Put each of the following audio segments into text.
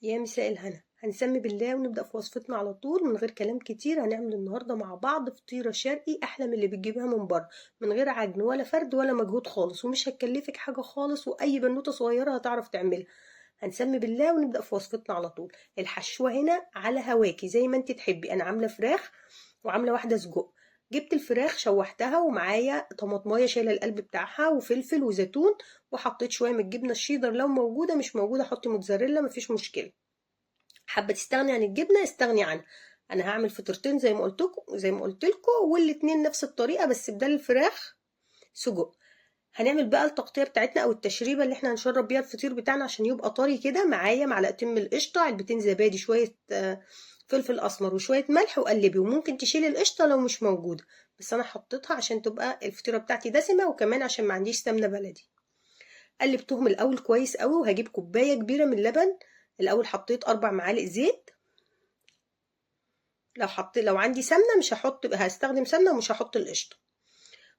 يا مساء الهنا، هنسمي بالله ونبدأ في وصفتنا على طول من غير كلام كتير. هنعمل النهاردة مع بعض فطيرة شرقي أحلى من اللي بتجيبها من بره، من غير عجن ولا فرد ولا مجهود خالص، ومش هتكلفك حاجة خالص، وأي بنوتة صغيرة هتعرف تعملها. هنسمي بالله ونبدأ في وصفتنا على طول. الحشوة هنا على هواكي زي ما انت تحبي. أنا عاملة فراخ وعاملة واحدة سجق. جبت الفراخ شوحتها، ومعايا طماطمايه شايله القلب بتاعها وفلفل وزيتون، وحطيت شويه من الجبنه الشيدر، لو موجوده، مش موجوده حطي موتزاريلا مفيش مشكله. حابه تستغني عن الجبنه استغني عنها. انا هعمل فطيرتين زي ما قلت لكم، والاتنين نفس الطريقه، بس بدل الفراخ سجق. هنعمل بقى التقطيع بتاعتنا او التشريبه اللي احنا هنشرب بيها الفطير بتاعنا عشان يبقى طري كده. معايا معلقتين من القشطه، علبتين زبادي، شويه فلفل اسمر وشويه ملح، وقلبي. وممكن تشيلي القشطه لو مش موجوده، بس انا حطيتها عشان تبقى الفطيره بتاعتي دسمه، وكمان عشان ما عنديش سمنه بلدي. قلبتهم الاول كويس قوي، وهجيب كوبايه كبيره من اللبن. الاول حطيت 4 معالق زيت. لو عندي سمنه مش هحط، هستخدم سمنه ومش هحط القشطه.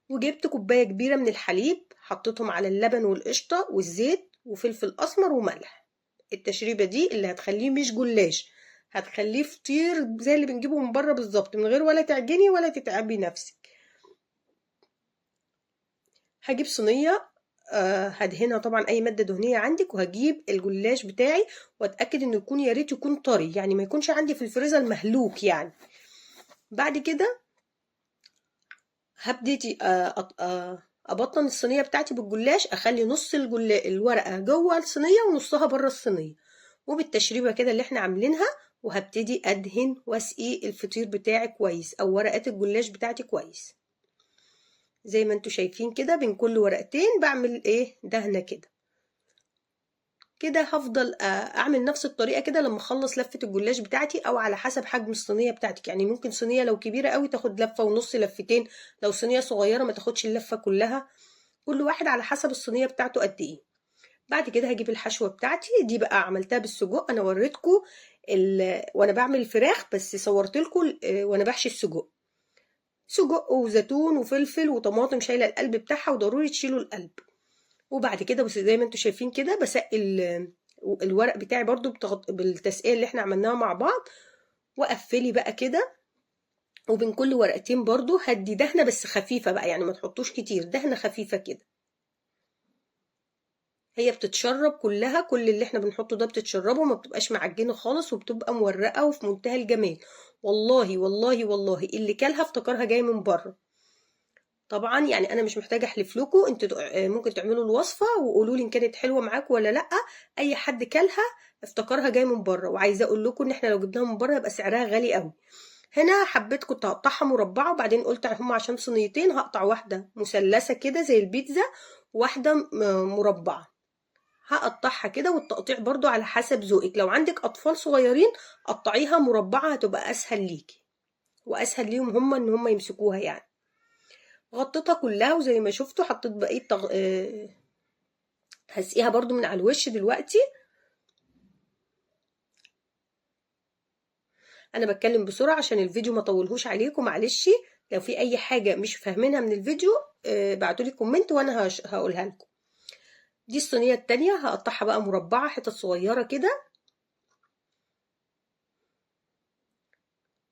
وجبت كوبايه كبيره من الحليب، حطيتهم على اللبن والقشطه والزيت وفلفل اسمر وملح. التشريبه دي اللي هتخليه مش جلاش، هتخليه فطير زي اللي بنجيبه من بره بالظبط، من غير ولا تعجني ولا تتعبي نفسك. هجيب صينيه، هدهنها طبعا اي ماده دهنيه عندك، وهجيب الجلاش بتاعي، واتاكد انه يكون، يا ريت يكون طري، يعني ما يكونش عندي في الفريزر مهلوك يعني. بعد كده هبتدي ابطن الصينيه بتاعتي بالجلاش، اخلي نص الورقه جوه الصينيه ونصها بره الصينيه، وبالتشريبه كده اللي احنا عاملينها. وهبتدي ادهن واسقي الفطير بتاعي كويس، او ورقات الجلاش بتاعتي كويس. زي ما انتوا شايفين كده، بين كل ورقتين بعمل ايه دهنه كده. كده هفضل اعمل نفس الطريقه كده لما اخلص لفه الجلاش بتاعتي، او على حسب حجم الصينيه بتاعتك. يعني ممكن صينيه لو كبيره قوي تاخد لفه ونص، لفتين. لو صينيه صغيره ما تاخدش اللفه كلها. كل واحد على حسب الصينيه بتاعته قد ايه. بعد كده هجيب الحشوه بتاعتي دي بقى، عملتها بالسجق. انا وريتكم وانا بعمل الفراخ، بس صورت لكم وانا بحشي السجق. سجق وزيتون وفلفل وطماطم شايله القلب بتاعها، وضروري تشيلوا القلب. وبعد كده بس زي ما انتوا شايفين كده بسقي الورق بتاعي برضو بالتسقية اللي احنا عملناها مع بعض. وقفلي بقى كده، وبين كل ورقتين برضو هدي دهنة بس خفيفة بقى، يعني ما تحطوش كتير، دهنة خفيفة كده. هي بتتشرب كلها، كل اللي احنا بنحطه ده بتتشربه، وما بتبقاش معجنة خالص، وبتبقى مورقة وفي منتهى الجمال. والله والله والله اللي كلها افتكرها جاي من بره. طبعا يعني انا مش محتاجه احلف لكم، انتوا ممكن تعملوا الوصفه وقولوا لي ان كانت حلوه معاكم ولا لا. اي حد كلها افتكرها جاي من بره. وعايزه اقول لكم ان احنا لو جبناها من بره يبقى سعرها غالي قوي. هنا حبيت كنت هقطعها مربعه، وبعدين قلت هم عشان صينيتين هقطع واحده مثلثه كده زي البيتزا، وواحده مربعه. هقطعها كده، والتقطيع برضو على حسب ذوقك. لو عندك اطفال صغيرين قطعيها مربعه، هتبقى اسهل ليكي واسهل ليهم هم ان هم يمسكوها يعني. غطيتها كلها، وزي ما شفتوا حطيت بقية هسقيها برضو من على الوش دلوقتي. انا بتكلم بسرعة عشان الفيديو ما طولهوش عليكم، معلش. لو في اي حاجة مش فاهمينها من الفيديو بعتولي كومنت وانا هقولها لكم. دي الصينية التانية هقطعها بقى مربعة، حتت صغيرة كده.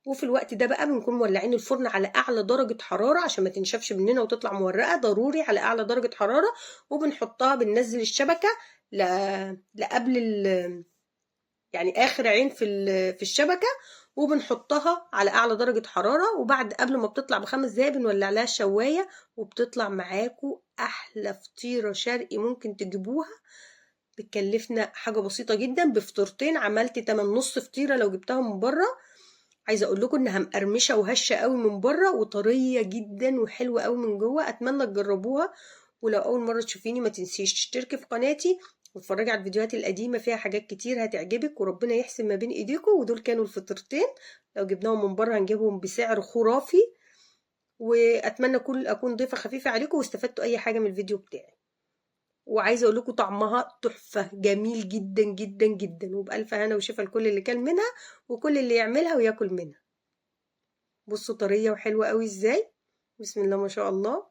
وفي الوقت ده بقى بنكون مولعين الفرن على اعلى درجة حرارة عشان ما تنشفش مننا وتطلع مورقة، ضروري على اعلى درجة حرارة. وبنحطها، بننزل الشبكة لقبل يعني اخر عين في الشبكه، وبنحطها على اعلى درجه حراره. وبعد قبل ما بتطلع ب5 دقايق بنولع لها الشوايه، وبتطلع معاكم احلى فطيره شرقي ممكن تجيبوها. بتكلفنا حاجه بسيطه جدا، بفطيرتين عملت تمن نص فطيره لو جبتها من بره. عايزه اقول لكم انها مقرمشه وهشه قوي من بره، وطريه جدا وحلوه قوي من جوه. اتمنى تجربوها. ولو اول مره تشوفيني ما تنسيش تشتركي في قناتي، واتفرجي على الفيديوهات القديمه، فيها حاجات كتير هتعجبك، وربنا يحسن ما بين ايديكم. ودول كانوا الفطرتين، لو جبناهم من بره هنجيبهم بسعر خرافي. واتمنى اكون ضيفه خفيفه عليكم واستفدتوا اي حاجه من الفيديو بتاعي. وعايزه اقول لكم طعمها تحفه، جميل جدا جدا جدا، وبالف هنا وشفا لكل اللي كل منها وكل اللي يعملها وياكل منها. بصوا طريه وحلوه قوي ازاي. بسم الله ما شاء الله.